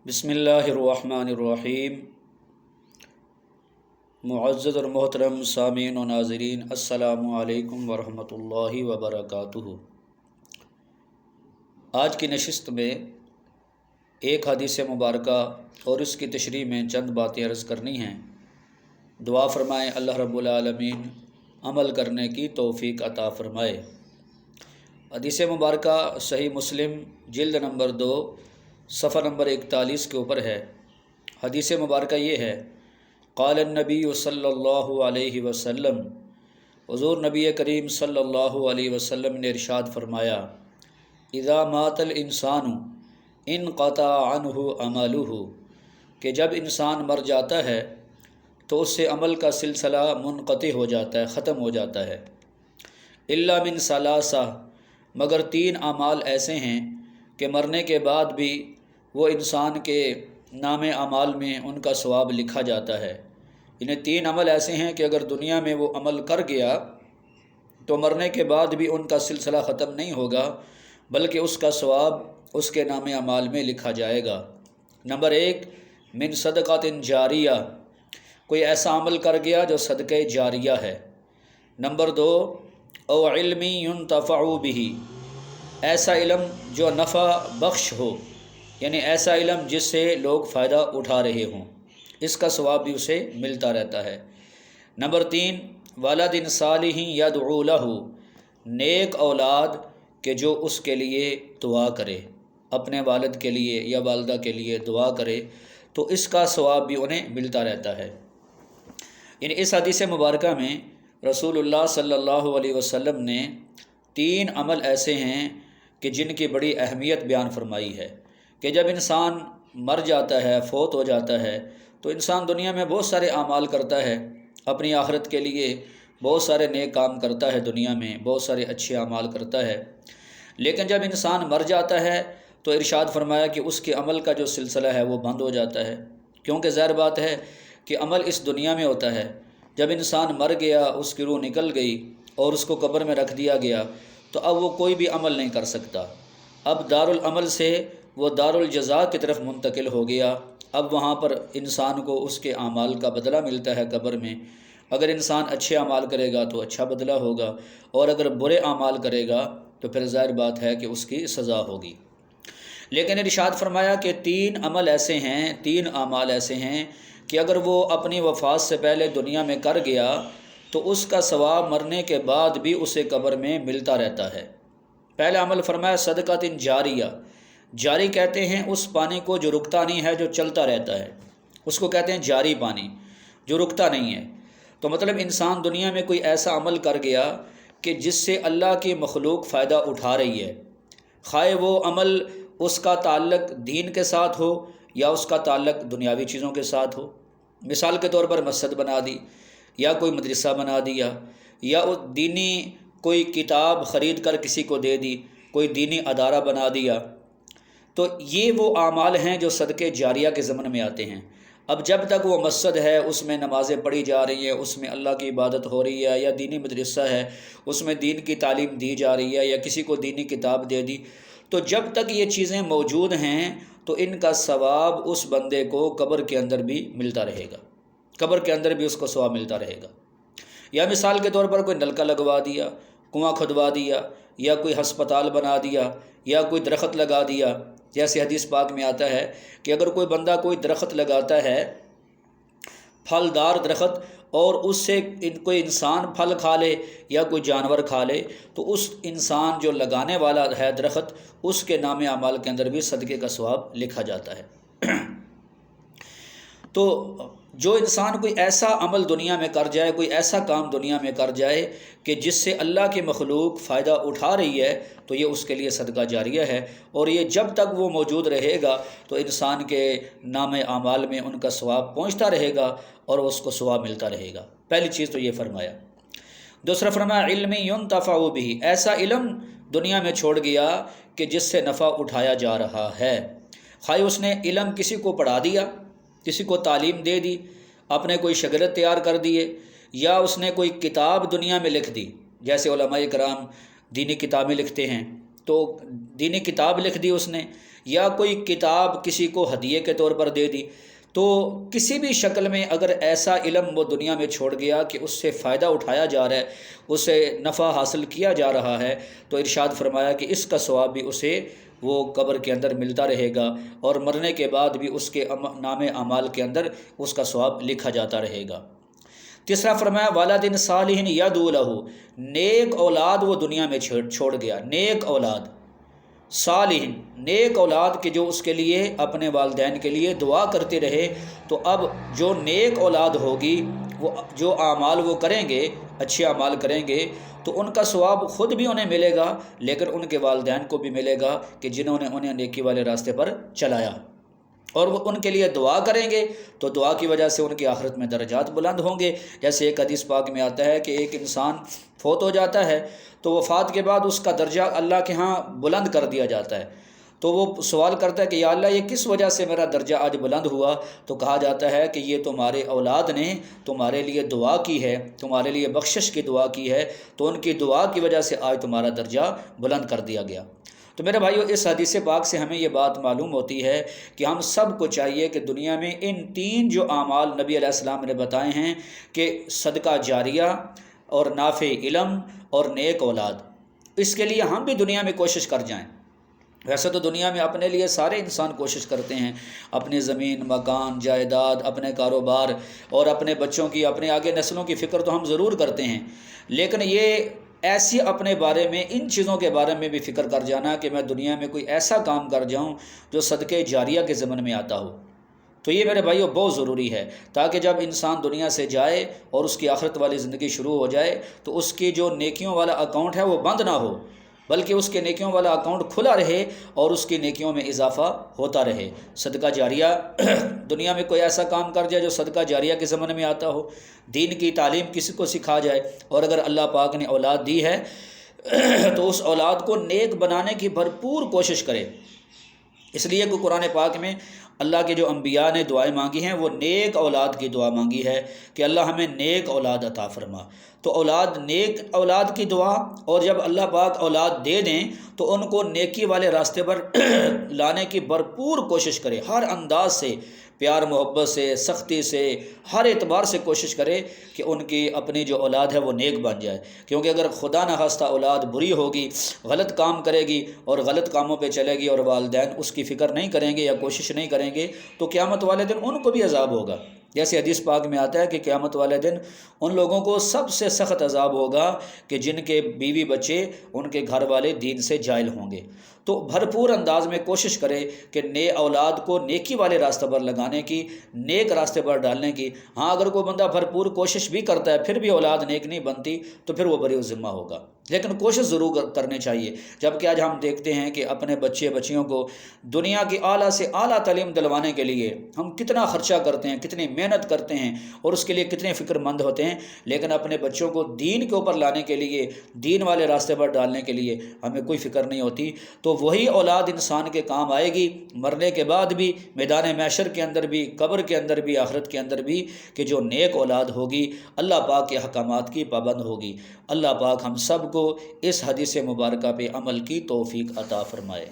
بسم اللہ الرحمن الرحیم۔ معزز اور محترم سامعین و ناظرین، السلام علیکم ورحمۃ اللہ وبرکاتہ۔ آج کی نشست میں ایک حدیث مبارکہ اور اس کی تشریح میں چند باتیں عرض کرنی ہیں۔ دعا فرمائیں اللہ رب العالمین عمل کرنے کی توفیق عطا فرمائے۔ حدیث مبارکہ صحیح مسلم جلد نمبر 2 صفحہ نمبر 41 کے اوپر ہے۔ حدیث مبارکہ یہ ہے، قال النبی صلی اللہ علیہ وسلم، حضور نبی کریم صلی اللہ علیہ وسلم نے ارشاد فرمایا، اذا مات الانسان انقطع عنہ عملہ، کہ جب انسان مر جاتا ہے تو اس سے عمل کا سلسلہ منقطع ہو جاتا ہے، ختم ہو جاتا ہے۔ الا من ثلاثہ، مگر 3 اعمال ایسے ہیں کہ مرنے کے بعد بھی وہ انسان کے نام اعمال میں ان کا ثواب لکھا جاتا ہے۔ انہیں 3 عمل ایسے ہیں کہ اگر دنیا میں وہ عمل کر گیا تو مرنے کے بعد بھی ان کا سلسلہ ختم نہیں ہوگا، بلکہ اس کا ثواب اس کے نام اعمال میں لکھا جائے گا۔ نمبر 1، من صدقۃ جاریہ، کوئی ایسا عمل کر گیا جو صدقہ جاریہ ہے۔ نمبر 2، او علم ينتفع به، ایسا علم جو نفع بخش ہو، یعنی ایسا علم جس سے لوگ فائدہ اٹھا رہے ہوں، اس کا ثواب بھی اسے ملتا رہتا ہے۔ نمبر 3، ولد صالح یدعو لہ، نیک اولاد کہ جو اس کے لیے دعا کرے، اپنے والد کے لیے یا والدہ کے لیے دعا کرے تو اس کا ثواب بھی انہیں ملتا رہتا ہے۔ یعنی اس حدیث مبارکہ میں رسول اللہ صلی اللہ علیہ وسلم نے 3 عمل ایسے ہیں کہ جن کی بڑی اہمیت بیان فرمائی ہے کہ جب انسان مر جاتا ہے، فوت ہو جاتا ہے، تو انسان دنیا میں بہت سارے اعمال کرتا ہے، اپنی آخرت کے لیے بہت سارے نیک کام کرتا ہے، دنیا میں بہت سارے اچھے اعمال کرتا ہے، لیکن جب انسان مر جاتا ہے تو ارشاد فرمایا کہ اس کے عمل کا جو سلسلہ ہے وہ بند ہو جاتا ہے، کیونکہ ظاہر بات ہے کہ عمل اس دنیا میں ہوتا ہے۔ جب انسان مر گیا، اس کی روح نکل گئی اور اس کو قبر میں رکھ دیا گیا تو اب وہ کوئی بھی عمل نہیں کر سکتا۔ اب دارالعمل سے وہ دارالجزاء کی طرف منتقل ہو گیا۔ اب وہاں پر انسان کو اس کے اعمال کا بدلہ ملتا ہے قبر میں۔ اگر انسان اچھے اعمال کرے گا تو اچھا بدلہ ہوگا، اور اگر برے اعمال کرے گا تو پھر ظاہر بات ہے کہ اس کی سزا ہوگی۔ لیکن ارشاد فرمایا کہ 3 عمل ایسے ہیں، 3 اعمال ایسے ہیں کہ اگر وہ اپنی وفات سے پہلے دنیا میں کر گیا تو اس کا ثواب مرنے کے بعد بھی اسے قبر میں ملتا رہتا ہے۔ پہلا عمل فرمایا صدقۃ جاریہ، جاری کہتے ہیں اس پانی کو جو رکتا نہیں ہے، جو چلتا رہتا ہے، اس کو کہتے ہیں جاری پانی، جو رکتا نہیں ہے۔ تو مطلب انسان دنیا میں کوئی ایسا عمل کر گیا کہ جس سے اللہ کی مخلوق فائدہ اٹھا رہی ہے، خواہ وہ عمل اس کا تعلق دین کے ساتھ ہو یا اس کا تعلق دنیاوی چیزوں کے ساتھ ہو۔ مثال کے طور پر مسجد بنا دی، یا کوئی مدرسہ بنا دیا، یا دینی کوئی کتاب خرید کر کسی کو دے دی، کوئی دینی ادارہ بنا دیا، تو یہ وہ اعمال ہیں جو صدقے جاریہ کے ضمن میں آتے ہیں۔ اب جب تک وہ مسجد ہے، اس میں نمازیں پڑھی جا رہی ہیں، اس میں اللہ کی عبادت ہو رہی ہے، یا دینی مدرسہ ہے، اس میں دین کی تعلیم دی جا رہی ہے، یا کسی کو دینی کتاب دے دی، تو جب تک یہ چیزیں موجود ہیں تو ان کا ثواب اس بندے کو قبر کے اندر بھی ملتا رہے گا، قبر کے اندر بھی اس کو ثواب ملتا رہے گا۔ یا مثال کے طور پر کوئی نلکا لگوا دیا، کنواں کھدوا دیا، یا کوئی ہسپتال بنا دیا، یا کوئی درخت لگا دیا، جیسے حدیث پاک میں آتا ہے کہ اگر کوئی بندہ کوئی درخت لگاتا ہے، پھلدار درخت، اور اس سے کوئی انسان پھل کھا لے یا کوئی جانور کھا لے، تو اس انسان جو لگانے والا ہے درخت، اس کے نام اعمال کے اندر بھی صدقے کا ثواب لکھا جاتا ہے۔ تو جو انسان کوئی ایسا عمل دنیا میں کر جائے، کوئی ایسا کام دنیا میں کر جائے کہ جس سے اللہ کی مخلوق فائدہ اٹھا رہی ہے، تو یہ اس کے لیے صدقہ جاریہ ہے، اور یہ جب تک وہ موجود رہے گا تو انسان کے نام اعمال میں ان کا ثواب پہنچتا رہے گا اور اس کو ثواب ملتا رہے گا۔ پہلی چیز تو یہ فرمایا۔ دوسرا فرمایا علم ينتفع به، ایسا علم دنیا میں چھوڑ گیا کہ جس سے نفع اٹھایا جا رہا ہے، خواہ اس نے علم کسی کو پڑھا دیا، کسی کو تعلیم دے دی، اپنے کوئی شاگرد تیار کر دیے، یا اس نے کوئی کتاب دنیا میں لکھ دی، جیسے علماء کرام دینی کتابیں لکھتے ہیں، تو دینی کتاب لکھ دی اس نے، یا کوئی کتاب کسی کو ہدیے کے طور پر دے دی، تو کسی بھی شکل میں اگر ایسا علم وہ دنیا میں چھوڑ گیا کہ اس سے فائدہ اٹھایا جا رہا ہے، اسے نفع حاصل کیا جا رہا ہے، تو ارشاد فرمایا کہ اس کا ثواب بھی اسے وہ قبر کے اندر ملتا رہے گا، اور مرنے کے بعد بھی اس کے نام اعمال کے اندر اس کا ثواب لکھا جاتا رہے گا۔ تیسرا فرمایا والدین صالح یدعو لہ، نیک اولاد وہ دنیا میں چھوڑ گیا، نیک اولاد، صالح نیک اولاد کہ جو اس کے لیے اپنے والدین کے لیے دعا کرتے رہے۔ تو اب جو نیک اولاد ہوگی، وہ جو اعمال وہ کریں گے، اچھے اعمال کریں گے، تو ان کا ثواب خود بھی انہیں ملے گا، لیکن ان کے والدین کو بھی ملے گا کہ جنہوں نے انہیں نیکی والے راستے پر چلایا، اور وہ ان کے لیے دعا کریں گے تو دعا کی وجہ سے ان کی آخرت میں درجات بلند ہوں گے۔ جیسے ایک حدیث پاک میں آتا ہے کہ ایک انسان فوت ہو جاتا ہے تو وفات کے بعد اس کا درجہ اللہ کے ہاں بلند کر دیا جاتا ہے، تو وہ سوال کرتا ہے کہ یا اللہ یہ کس وجہ سے میرا درجہ آج بلند ہوا؟ تو کہا جاتا ہے کہ یہ تمہارے اولاد نے تمہارے لیے دعا کی ہے، تمہارے لیے بخشش کی دعا کی ہے، تو ان کی دعا کی وجہ سے آج تمہارا درجہ بلند کر دیا گیا۔ تو میرے بھائیو، اس حدیث پاک سے ہمیں یہ بات معلوم ہوتی ہے کہ ہم سب کو چاہیے کہ دنیا میں ان تین جو اعمال نبی علیہ السلام نے بتائے ہیں کہ صدقہ جاریہ اور نافع علم اور نیک اولاد، اس کے لیے ہم بھی دنیا میں کوشش کر جائیں۔ ویسے تو دنیا میں اپنے لیے سارے انسان کوشش کرتے ہیں، اپنی زمین، مکان، جائیداد، اپنے کاروبار اور اپنے بچوں کی، اپنے آگے نسلوں کی فکر تو ہم ضرور کرتے ہیں، لیکن یہ ایسی اپنے بارے میں، ان چیزوں کے بارے میں بھی فکر کر جانا کہ میں دنیا میں کوئی ایسا کام کر جاؤں جو صدقہ جاریہ کے ضمن میں آتا ہو، تو یہ میرے بھائیو بہت ضروری ہے، تاکہ جب انسان دنیا سے جائے اور اس کی آخرت والی زندگی شروع ہو جائے تو اس کی جو نیکیوں والا اکاؤنٹ ہے وہ بند نہ ہو، بلکہ اس کے نیکیوں والا اکاؤنٹ کھلا رہے اور اس کی نیکیوں میں اضافہ ہوتا رہے۔ صدقہ جاریہ دنیا میں کوئی ایسا کام کر جائے جو صدقہ جاریہ کے ضمن میں آتا ہو، دین کی تعلیم کسی کو سکھا جائے، اور اگر اللہ پاک نے اولاد دی ہے تو اس اولاد کو نیک بنانے کی بھرپور کوشش کرے۔ اس لیے کہ قرآن پاک میں اللہ کے جو انبیاء نے دعائیں مانگی ہیں وہ نیک اولاد کی دعا مانگی ہے کہ اللہ ہمیں نیک اولاد عطا فرما۔ تو اولاد، نیک اولاد کی دعا، اور جب اللہ پاک اولاد دے دیں تو ان کو نیکی والے راستے پر لانے کی بھرپور کوشش کرے، ہر انداز سے، پیار محبت سے، سختی سے، ہر اعتبار سے کوشش کرے کہ ان کی اپنی جو اولاد ہے وہ نیک بن جائے، کیونکہ اگر خدا نخواستہ اولاد بری ہوگی، غلط کام کرے گی اور غلط کاموں پہ چلے گی، اور والدین اس کی فکر نہیں کریں گے یا کوشش نہیں کریں گے، تو قیامت والے دن ان کو بھی عذاب ہوگا۔ جیسے حدیث پاک میں آتا ہے کہ قیامت والے دن ان لوگوں کو سب سے سخت عذاب ہوگا کہ جن کے بیوی بچے، ان کے گھر والے دین سے جائل ہوں گے۔ تو بھرپور انداز میں کوشش کرے کہ نئے اولاد کو نیکی والے راستے پر لگانے کی، نیک راستے پر ڈالنے کی۔ ہاں اگر کوئی بندہ بھرپور کوشش بھی کرتا ہے پھر بھی اولاد نیک نہیں بنتی تو پھر وہ بری ذمہ ہوگا، لیکن کوشش ضرور کرنی چاہیے۔ جبکہ آج ہم دیکھتے ہیں کہ اپنے بچے بچیوں کو دنیا کی اعلیٰ سے اعلیٰ تعلیم دلوانے کے لیے ہم کتنا خرچہ کرتے ہیں، کتنی محنت کرتے ہیں اور اس کے لیے کتنے فکر مند ہوتے ہیں، لیکن اپنے بچوں کو دین کے اوپر لانے کے لیے، دین والے راستے پر ڈالنے کے لیے ہمیں کوئی فکر نہیں ہوتی۔ تو وہی اولاد انسان کے کام آئے گی مرنے کے بعد بھی، میدان محشر کے اندر بھی، قبر کے اندر بھی، آخرت کے اندر بھی، کہ جو نیک اولاد ہوگی اللہ پاک کے احکامات کی پابند ہوگی۔ اللہ پاک ہم سب کو اس حدیث مبارکہ پہ عمل کی توفیق عطا فرمائے۔